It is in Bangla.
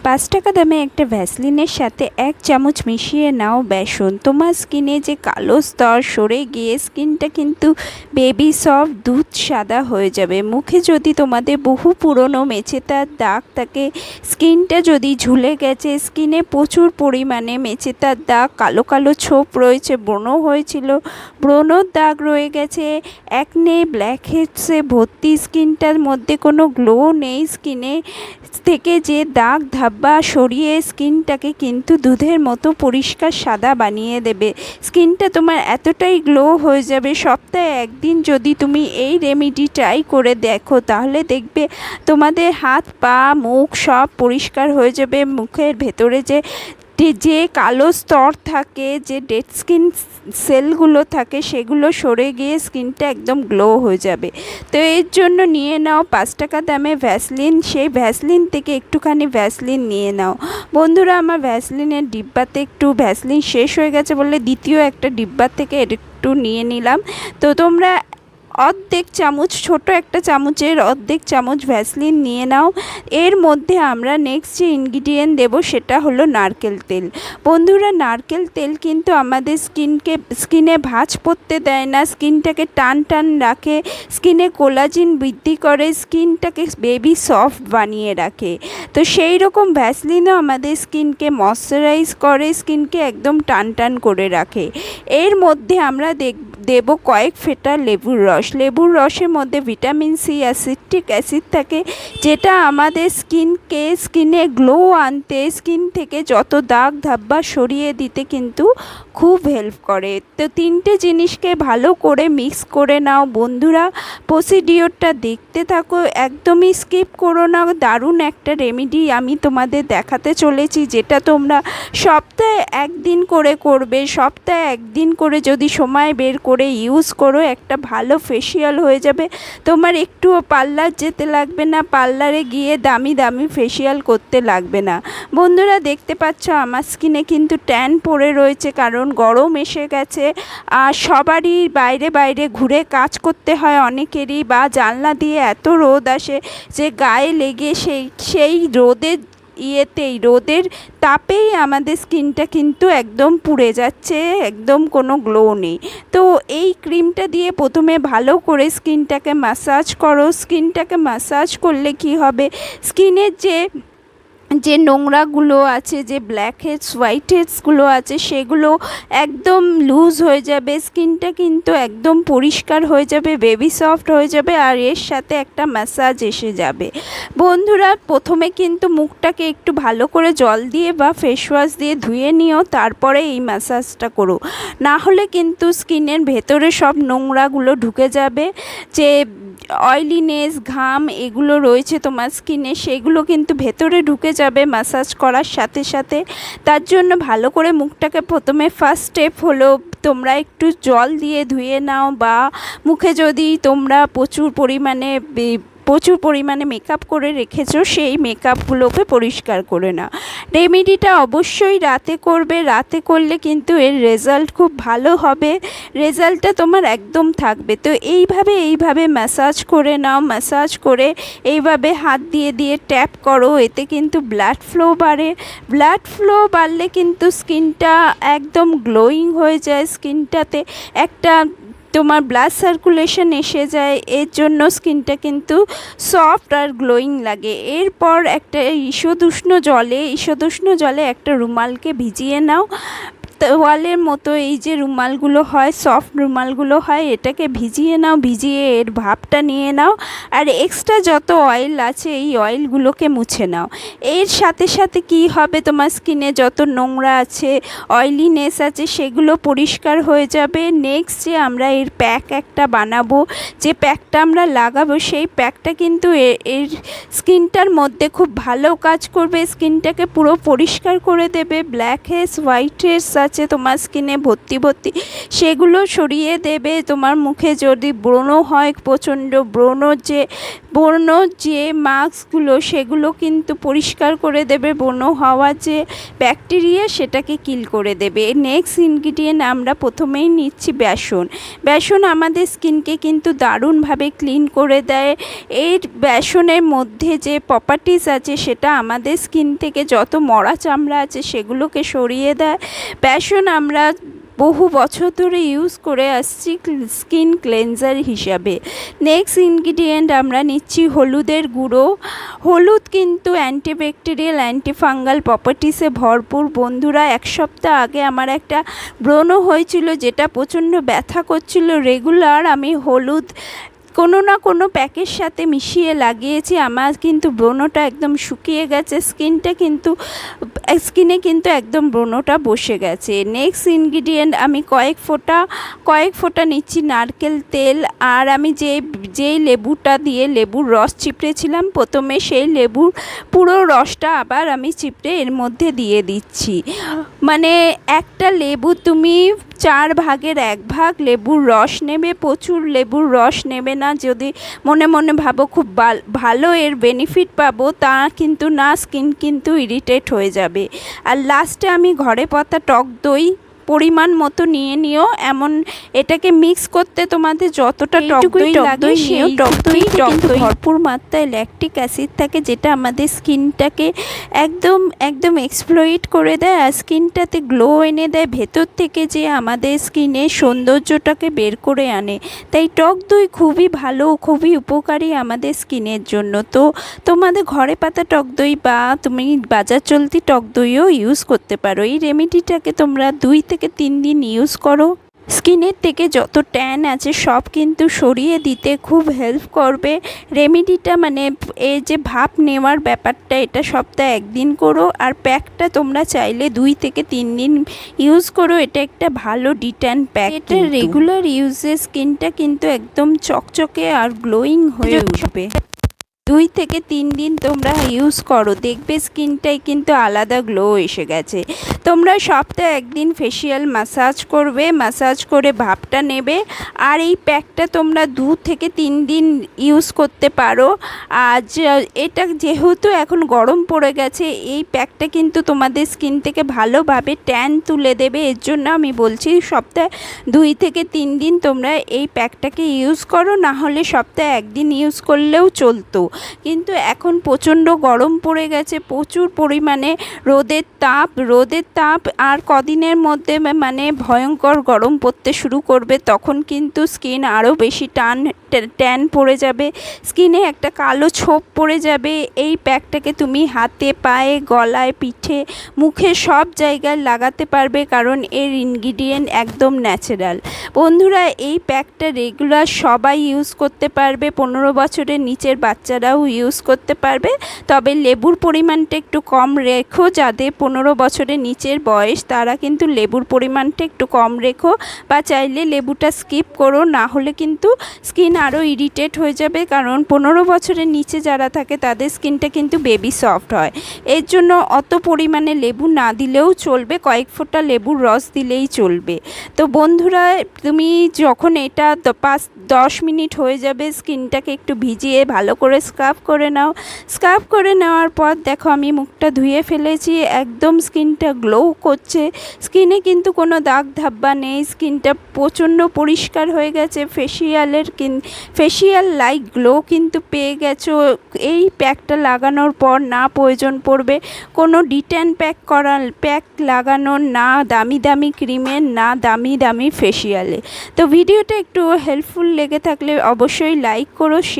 ৫ টাকা দামে একটা ভ্যাসলিনের সাথে ১ চামচ মিশিয়ে নাও বেসন। তোমার স্কিনে যে কালো স্তর সরে গিয়ে স্কিনটা কিন্তু বেবি সফট দুধ সাদা হয়ে যাবে। মুখে যদি তোমাদের বহু পুরনো মেচেদার দাগ থাকে, স্কিনটা যদি ঝুলে গেছে, স্কিনে প্রচুর পরিমাণে মেচেদার দাগ, কালো কালো ছোপ রয়েছে, ব্রণ হয়েছিল, ব্রণর দাগ রয়ে গেছে, অ্যাকনে, ব্ল্যাক হেডসে ভর্তি, স্কিনটার মধ্যে কোনো গ্লো নেই, স্কিনে থেকে যে দাগ ধাব্বা সরিয়ে স্কিনটাকে কিন্তু দুধের মতো পরিষ্কার সাদা বানিয়ে দেবে। স্কিনটা তোমার এতটাই গ্লো হয়ে যাবে। সপ্তাহে একদিন যদি তুমি এই রেমেডি ট্রাই করে দেখো, তাহলে দেখবে তোমাদের হাত পা মুখ সব পরিষ্কার হয়ে যাবে। মুখের ভেতরে যে কালো স্তর থাকে, যে ডেড স্কিন সেলগুলো থাকে, সেগুলো সরে গিয়ে স্কিনটা একদম গ্লো হয়ে যাবে। তো এর জন্য নিয়ে নাও ৫ টাকা দামে ভ্যাসলিন। সেই ভ্যাসলিন থেকে একটুখানি ভ্যাসলিন নিয়ে নাও। বন্ধুরা, আমার ভ্যাসলিনের ডিব্বাতে একটু ভ্যাসলিন শেষ হয়ে গেছে বলে দ্বিতীয় একটা ডিব্বা থেকে একটু নিয়ে নিলাম। তো তোমরা অর্ধেক চামচ, ছোট একটা চামচের অর্ধেক চামচ ভ্যাসলিন নিয়ে নাও। এর মধ্যে আমরা নেক্সট যে ইনগ্রিডিয়েন্ট দেবো সেটা হলো নারকেল তেল। বন্ধুরা, নারকেল তেল কিন্তু আমাদের স্কিনে ভাঁজ পড়তে দেয় না, স্কিনটাকে টান টান রাখে, স্কিনে কোলাজিন বৃদ্ধি করে, স্কিনটাকে বেবি সফট বানিয়ে রাখে। তো সেই রকম ভ্যাসলিনও আমাদের স্কিনকে ময়শ্চারাইজ করে, স্কিনকে একদম টান টান করে রাখে। এর মধ্যে আমরা দেব কয়েক ফোঁটা লেবুর রস। লেবুর রসের মধ্যে ভিটামিন সি, অ্যাসিটিক অ্যাসিড থাকে, যেটা আমাদের স্কিনে গ্লো আনতে, স্কিন থেকে যত দাগ ধাব্বা সরিয়ে দিতে কিন্তু খুব হেল্প করে। তো তিনটে জিনিসকে ভালো করে মিক্স করে নাও। বন্ধুরা, প্রসিডিওরটা দেখতে থাকো, একদমই স্কিপ করো না। দারুণ একটা রেমেডি আমি তোমাদের দেখাতে চলেছি, যেটা তোমরা সপ্তাহে একদিন করে করবে। সপ্তাহে একদিন করে যদি সময় বের করে ইউজ করো, একটা ভালো ফেসিয়াল হয়ে যাবে। তোমার একটুও পার্লার যেতে লাগবে না, পার্লারে গিয়ে দামি দামি ফেসিয়াল করতে লাগবে না। বন্ধুরা, দেখতে পাচ্ছ আমার স্কিনে কিন্তু ট্যান পড়ে রয়েছে, কারণ গরম এসে গেছে। আর সবারই বাইরে বাইরে ঘুরে কাজ করতে হয় অনেকেরই, বা জানলা দিয়ে এত রোদ আসে যে গায়ে লেগে সেই রোদের তাপেই আমাদের স্কিনটা কিন্তু একদম পুড়ে যাচ্ছে, একদম কোনো গ্লো নেই। তো এই ক্রিমটা দিয়ে প্রথমে ভালো করে স্কিনটাকে ম্যাসাজ করো। স্কিনটাকে ম্যাসাজ করলে কি হবে, স্কিনের যে নোংরাগুলো আছে, যে ব্ল্যাক হেডস হোয়াইট হেডসগুলো আছে, সেগুলো একদম লুজ হয়ে যাবে। স্কিনটা কিন্তু একদম পরিষ্কার হয়ে যাবে, বেবি সফট হয়ে যাবে, আর এর সাথে একটা ম্যাসাজ এসে যাবে। বন্ধুরা, প্রথমে কিন্তু মুখটাকে একটু ভালো করে জল দিয়ে বা ফেস ওয়াশ দিয়ে ধুয়ে নিও, তারপরে এই ম্যাসাজটা করো। না হলে কিন্তু স্কিনের ভেতরে সব নোংরাগুলো ঢুকে যাবে, যে অয়েলিনেস, ঘাম এগুলো রয়েছে তোমার স্কিনে, সেগুলো কিন্তু ভেতরে ঢুকে যাবে ম্যাসাজ করার সাথে সাথে। তার জন্য ভালো করে মুখটাকে প্রথমে ফার্স্ট স্টেপ হলো তোমরা একটু জল দিয়ে ধুয়ে নাও, বা মুখে যদি তোমরা প্রচুর পরিমাণে মেকআপ করে রেখেছো, সেই মেকআপগুলোকে পরিষ্কার করে নাও। রেমেডিটা অবশ্যই রাতে করবে। রাতে করলে কিন্তু এর রেজাল্ট খুব ভালো হবে, রেজাল্টটা তোমার একদম থাকবে। তো এইভাবে ম্যাসাজ করে নাও। ম্যাসাজ করে এইভাবে হাত দিয়ে ট্যাপ করো, এতে কিন্তু ব্লাড ফ্লো বাড়ে। ব্লাড ফ্লো বাড়লে কিন্তু স্কিনটা একদম গ্লোয়িং হয়ে যায়, স্কিনটাতে একটা তোমার ব্লাড সার্কুলেশন এসে যায়, এর জন্য স্কিনটা কিন্তু সফট আর গ্লোয়িং লাগে। এরপর একটা ঈষদুষ্ণ জলে একটা রুমালকে ভিজিয়ে নাও। তোয়ালের মতো এই যে রুমালগুলো হয়, সফট রুমালগুলো হয়, এটাকে ভিজিয়ে নাও। ভিজিয়ে এর ভাপটা নিয়ে নাও, আর এক্সট্রা যত অয়েল আছে এই অয়েলগুলোকে মুছে নাও। এর সাথে সাথে কি হবে, তোমার স্কিনে যত নোংরা আছে, অয়েলিনেস আছে, সেগুলো পরিষ্কার হয়ে যাবে। নেক্সট যে আমরা এর প্যাক একটা বানাবো, যে প্যাকটা আমরা লাগাবো, সেই প্যাকটা কিন্তু এর স্কিনটার মধ্যে খুব ভালো কাজ করবে, স্কিনটাকে পুরো পরিষ্কার করে দেবে। Black heads, white heads are আছে তোমার স্কিনে ভর্তি ভর্তি, সেগুলো সরিয়ে দেবে। তোমার মুখে যদি ব্রণ হয় প্রচণ্ড, ব্রণ যে মাস্কগুলো সেগুলো কিন্তু পরিষ্কার করে দেবে। ব্রণ হওয়া যে ব্যাকটেরিয়া সেটাকে কিল করে দেবে। নেক্সট ইনগ্রিডিয়েন্ট আমরা প্রথমেই নিচ্ছি বেসন। বেসন আমাদের স্কিনকে কিন্তু দারুণভাবে ক্লিন করে দেয়। এই বেসনের মধ্যে যে প্রপার্টিস আছে সেটা আমাদের স্কিন থেকে যত মরা চামড়া আছে সেগুলোকে সরিয়ে দেয়। বেসন আমরা বহু বছর ধরে ইউজ করে আসছি স্কিন ক্লেনজার হিসাবে। নেক্সট ইনগ্রিডিয়েন্ট আমরা নিচ্ছি হলুদের গুঁড়ো। হলুদ কিন্তু অ্যান্টিব্যাকটেরিয়াল, অ্যান্টিফাঙ্গাল প্রপার্টিসে ভরপুর। বন্ধুরা, এক সপ্তাহ আগে আমার একটা ব্রণ হয়েছিল যেটা প্রচণ্ড ব্যথা করছিল। রেগুলার আমি হলুদ কোনো না কোনো প্যাকের সাথে মিশিয়ে লাগিয়েছি। আমার কিন্তু ব্রণটা একদম শুকিয়ে গেছে, স্কিনে কিন্তু একদম ব্রণটা বসে গেছে। নেক্সট ইনগ্রিডিয়েন্ট আমি কয়েক ফোঁটা নিচ্ছি নারকেল তেল। আর আমি যেই লেবুটা দিয়ে লেবুর রস চিপড়েছিলাম প্রথমে, সেই লেবুর পুরো রসটা আবার আমি চিপড়ে এর মধ্যে দিয়ে দিচ্ছি। মানে একটা লেবু তুমি 4 ভাগের 1 ভাগ লেবুর রস নেবে, প্রচুর লেবুর রস নেবে না। যদি মনে মনে ভাবো খুব ভালো এর বেনিফিট পাবো, তা কিন্তু না, স্কিন কিন্তু ইরিটেট হয়ে যাবে। আর লাস্টে আমি ঘরে পাতা টক দই পরিমাণ মতো নিও। এমন এটাকে মিক্স করতে তোমাদের যতটা টক দই লাগে সেই টক দই ভরপুর মাত্রায় ল্যাকটিক অ্যাসিড থাকে, যেটা আমাদের স্কিনটাকে একদম এক্সপ্লয়েট করে দেয় আর স্কিনটাতে গ্লো এনে দেয় ভেতর থেকে, যে আমাদের স্কিনের সৌন্দর্যটাকে বের করে আনে। তাই টক দই খুবই ভালো, খুবই উপকারী আমাদের স্কিনের জন্য। তো তোমাদের ঘরে পাতা টক দই বা তুমি বাজার চলতি টক দইও ইউজ করতে পারো। এই রেমেডিটাকে তোমরা 2 থেকে 3 দিন ইউজ করো। স্কিনের থেকে যত ট্যান আছে সব কিন্তু সরিয়ে দিতে খুব হেল্প করবে রেমেডিটা। মানে এই যে ভাপ নেওয়ার ব্যাপারটা, এটা সপ্তাহে 1 দিন করো। আর প্যাকটা তোমরা চাইলে 2 থেকে 3 দিন ইউজ করো। এটা একটা ভালো ডিট্যান প্যাক। এটা রেগুলার ইউজে স্কিনটা কিন্তু একদম চকচকে আর গ্লোয়িং হয়ে উঠবে। 2 থেকে 3 দিন তোমরা ইউজ করো, দেখবে স্কিনটাই কিন্তু আলাদা গ্লো এসে গেছে। তোমরা সপ্তাহে 1 দিন ফেসিয়াল ম্যাসাজ করবে, ম্যাসাজ করে ভাপটা নেবে। আর এই প্যাকটা তোমরা 2 থেকে 3 দিন ইউজ করতে পারো। আর এটা যেহেতু এখন গরম পড়ে গেছে, এই প্যাকটা কিন্তু তোমাদের স্কিন থেকে ভালোভাবে ট্যান তুলে দেবে। এর জন্য আমি বলছি সপ্তাহে 2 থেকে 3 দিন তোমরা এই প্যাকটাকে ইউজ করো, না হলে সপ্তাহে 1 দিন ইউজ করলেও চলতো। কিন্তু এখন প্রচণ্ড গরম পড়ে গেছে, প্রচুর পরিমাণে রোদের তাপ আর কদিনের মধ্যে মানে ভয়ঙ্কর গরম পড়তে শুরু করবে। তখন কিন্তু স্কিন আরও বেশি ট্যান পড়ে যাবে, স্কিনে একটা কালো ছোপ পড়ে যাবে। এই প্যাকটাকে তুমি হাতে, পায়ে, গলায়, পিঠে, মুখে সব জায়গায় লাগাতে পারবে, কারণ এর ইনগ্রিডিয়েন্ট একদম ন্যাচারাল। বন্ধুরা, এই প্যাকটা রেগুলার সবাই ইউজ করতে পারবে, 15 বছরের নিচের বাচ্চারাও ইউজ করতে পারবে। তবে লেবুর পরিমাণটা একটু কম রেখো, যাদের 15 বছরের নিচের বয়স তারা কিন্তু লেবুর পরিমাণটা একটু কম রেখো, বা চাইলে লেবুটা স্কিপ করো, না হলে কিন্তু স্কিন আরও ইরিটেট হয়ে যাবে। কারণ 15 বছরের নিচে যারা থাকে তাদের স্কিনটা কিন্তু বেবি সফট হয়। এর জন্য অত পরিমাণে লেবু না দিলেও চলবে, কয়েক ফোঁটা লেবুর রস দিলেই চলবে। তো বন্ধুরা, তুমি যখন এটা 5-10 মিনিট হয়ে যাবে, স্কিনটাকে একটু ভিজিয়ে ভালো করে স্ক্রাব করে নাও। স্ক্রাব করে নেওয়ার পর দেখো আমি মুখটা ধুয়ে ফেলেছি, একদম স্কিনটা গ্লো করছে, স্কিনে কিন্তু কোনো দাগ ধাব্বা নেই, স্কিনটা প্রচণ্ড পরিষ্কার হয়ে গেছে। ফেসিয়াল লাইক গ্লো কিন্তু পেয়ে গেছো। এই প্যাকটা লাগানোর পর না প্রয়োজন পড়বে কোনো ডিট্যান প্যাক লাগানোর, না দামি ক্রিমের, না দামি ফেসিয়ালে। তো ভিডিওটা একটু হেল্পফুল লেগে থাকলে অবশ্যই লাইক করো, শেয়ার